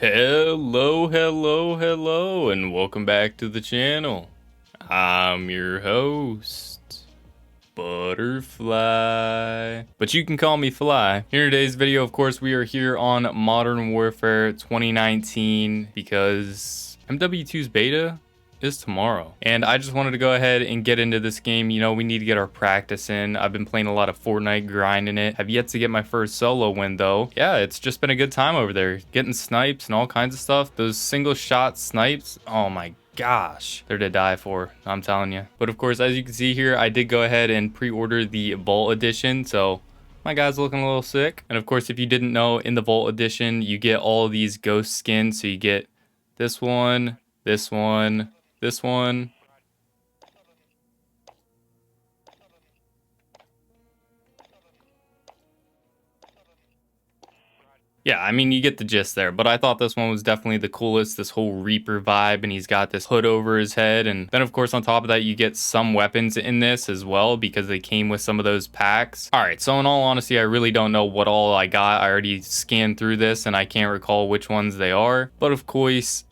Hello, and welcome back to the channel. I'm your host, Butterfly, but you can call me Fly. Here in today's video, of course, we are here on Modern Warfare 2019 because MW2's beta is tomorrow, and I just wanted to go ahead and get into this game. You know, we need to get our practice in. I've been playing a lot of Fortnite, grinding it. Have yet to get my first solo win though. Yeah, it's just been a good time over there, getting snipes and all kinds of stuff. Those single shot snipes, oh my gosh, they're to die for, I'm telling you. But of course, as you can see here, I did go ahead and pre-order the Vault Edition, so my guy's looking a little sick. And of course, if you didn't know, in the Vault Edition, you get all of these ghost skins. So you get this one, this one, this one. Yeah, I mean, you get the gist there, but I thought this one was definitely the coolest, this whole Reaper vibe, and he's got this hood over his head. And then, of course, on top of that, you get some weapons in this as well because they came with some of those packs. All right, so in all honesty, I really don't know what all I got. I already scanned through this, and I can't recall which ones they are. But of course,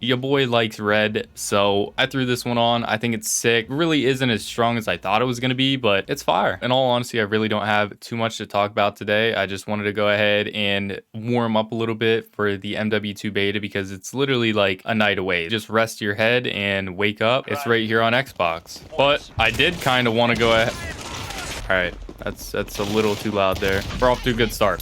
your boy likes red, so I threw this one on. I think it's sick. It really isn't as strong as I thought it was going to be, but it's fire. In all honesty, I really don't have too much to talk about today. I just wanted to go ahead and warm up a little bit for the MW2 beta because it's literally like a night away. Just rest your head and wake up. It's right here on Xbox. But I did kind of want to go ahead. All right, that's a little too loud there. We're off to a good start.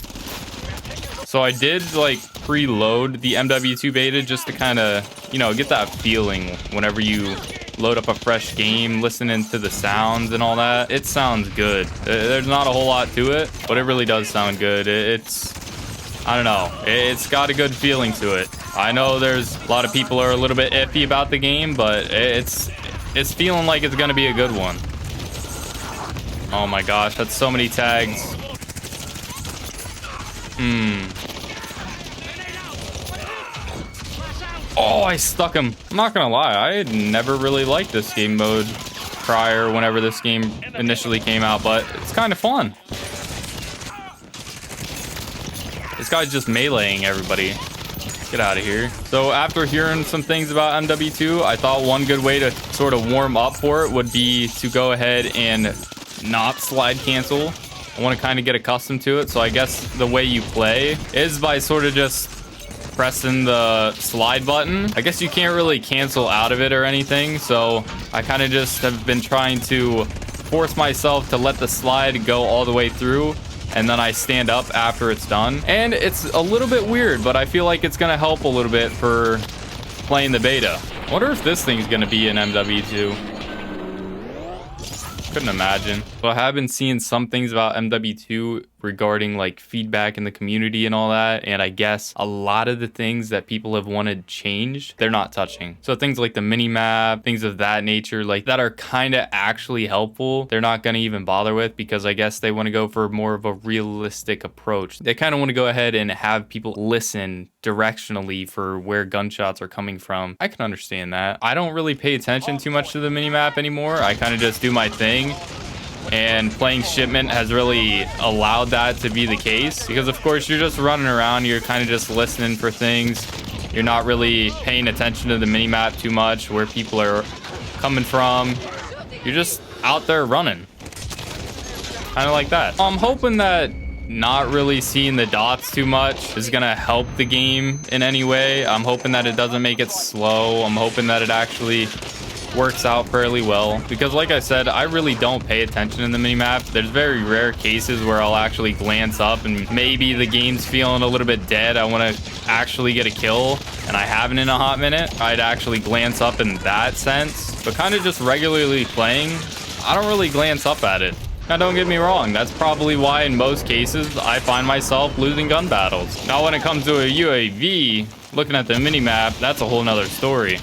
So I did like preload the MW2 beta just to kind of, you know, get that feeling whenever you load up a fresh game, listening to the sounds and all that. It sounds good. There's not a whole lot to it, but it really does sound good. I don't know. It's got a good feeling to it. I know there's a lot of people are a little bit iffy about the game, but it's feeling like it's going to be a good one. Oh my gosh, that's so many tags. Oh, I stuck him. I'm not gonna lie, I had never really liked this game mode prior whenever this game initially came out, but it's kind of fun. This guy's just meleeing everybody. Get out of here. So after hearing some things about MW2, I thought one good way to sort of warm up for it would be to go ahead and not slide cancel. I want to kind of get accustomed to it. So I guess the way you play is by sort of just pressing the slide button. I guess you can't really cancel out of it or anything. So I kind of just have been trying to force myself to let the slide go all the way through. And then I stand up after it's done. And it's a little bit weird, but I feel like it's going to help a little bit for playing the beta. I wonder if this thing's going to be in MW2. Couldn't imagine. So I have been seeing some things about MW2 regarding like feedback in the community and all that, and I guess a lot of the things that people have wanted changed, they're not touching. So things like the mini map, things of that nature, like that are kind of actually helpful, they're not going to even bother with because I guess they want to go for more of a realistic approach. They kind of want to go ahead and have people listen directionally for where gunshots are coming from. I can understand that. I don't really pay attention too much to the mini map anymore. I kind of just do my thing. And playing Shipment has really allowed that to be the case because of course you're just running around, you're kind of just listening for things, you're not really paying attention to the minimap too much, where people are coming from, you're just out there running, kind of like that. I'm hoping that not really seeing the dots too much is gonna help the game in any way. I'm hoping that it doesn't make it slow. I'm hoping that it actually works out fairly well because like I said, I really don't pay attention in the minimap. There's very rare cases where I'll actually glance up and maybe the game's feeling a little bit dead, I want to actually get a kill and I haven't in a hot minute. I'd actually glance up in that sense, but kind of just regularly playing, I don't really glance up at it. Now don't get me wrong, that's probably why in most cases I find myself losing gun battles. Now when it comes to a UAV, looking at the minimap, that's a whole nother story.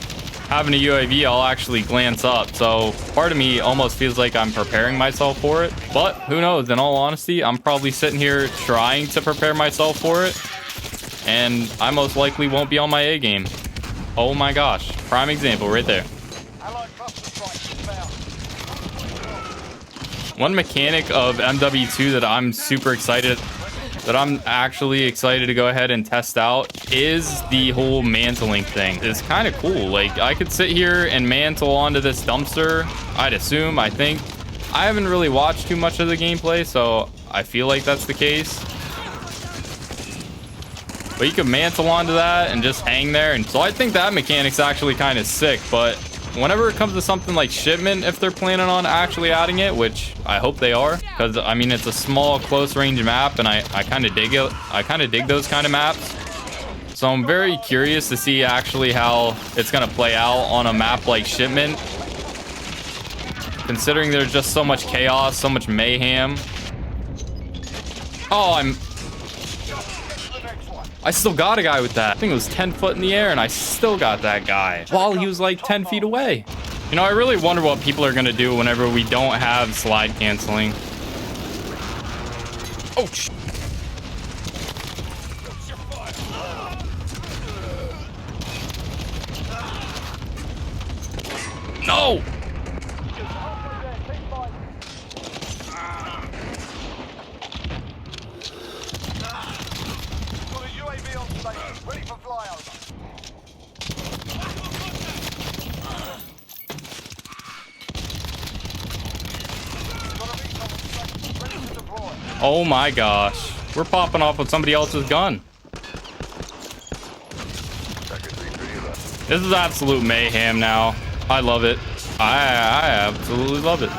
Having a UAV, I'll actually glance up. So part of me almost feels like I'm preparing myself for it. But who knows? In all honesty, I'm probably sitting here trying to prepare myself for it. And I most likely won't be on my A game. Oh my gosh. Prime example right there. One mechanic of MW2 that I'm super excited that I'm actually excited to go ahead and test out is the whole mantling thing. It's kind of cool. Like, I could sit here and mantle onto this dumpster, I'd assume, I think. I haven't really watched too much of the gameplay, so I feel like that's the case. But you could mantle onto that and just hang there. And so I think that mechanic's actually kind of sick. But whenever it comes to something like shipment, if they're planning on actually adding it, which I hope they are, because I mean, it's a small close range map and I kind of dig it. I kind of dig those kind of maps. So I'm very curious to see actually how it's going to play out on a map like shipment, considering there's just so much chaos, so much mayhem. Oh, I still got a guy with that. I think it was 10 foot in the air and I still got that guy while he was like 10 feet away. You know, I really wonder what people are going to do whenever we don't have slide canceling. Oh, no. Oh my gosh. We're popping off with somebody else's gun. This is absolute mayhem now. I love it. I absolutely love it.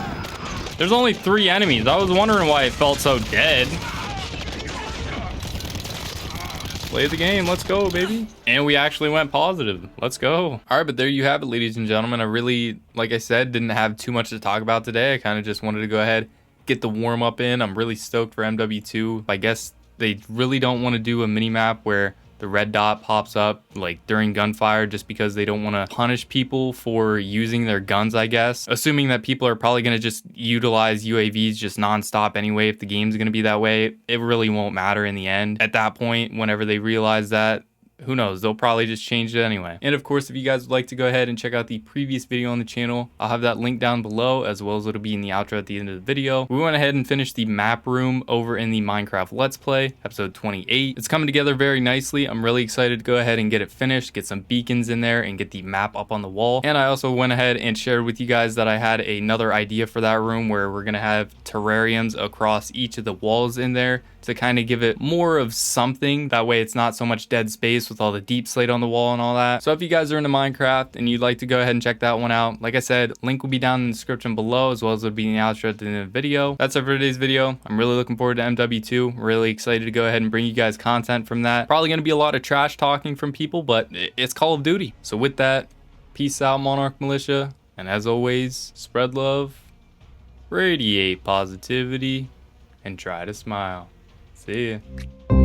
There's only 3 enemies. I was wondering why it felt so dead. Play the game. Let's go, baby. And we actually went positive. Let's go. All right, but there you have it, ladies and gentlemen. I really, like I said, didn't have too much to talk about today. I kind of just wanted to go ahead, get the warm up in. I'm really stoked for MW2. I guess they really don't want to do a mini map where the red dot pops up like during gunfire, just because they don't want to punish people for using their guns, I guess. Assuming that people are probably going to just utilize UAVs just nonstop anyway. If the game's going to be that way, it really won't matter in the end. At that point, whenever they realize that, who knows, they'll probably just change it anyway. And of course, if you guys would like to go ahead and check out the previous video on the channel, I'll have that link down below, as well as it'll be in the outro at the end of the video. We went ahead and finished the map room over in the Minecraft Let's Play, episode 28. It's coming together very nicely. I'm really excited to go ahead and get it finished, get some beacons in there, and get the map up on the wall. And I also went ahead and shared with you guys that I had another idea for that room, where we're gonna have terrariums across each of the walls in there to kind of give it more of something. That way it's not so much dead space with all the deep slate on the wall and all that. So if you guys are into Minecraft and you'd like to go ahead and check that one out, like I said, link will be down in the description below, as well as it'll be in the outro at the end of the video. That's it for today's video. I'm really looking forward to MW2. Really excited to go ahead and bring you guys content from that. Probably going to be a lot of trash talking from people, but it's Call of Duty. So with that, peace out, Monarch Militia. And as always, spread love, radiate positivity, and try to smile. See ya.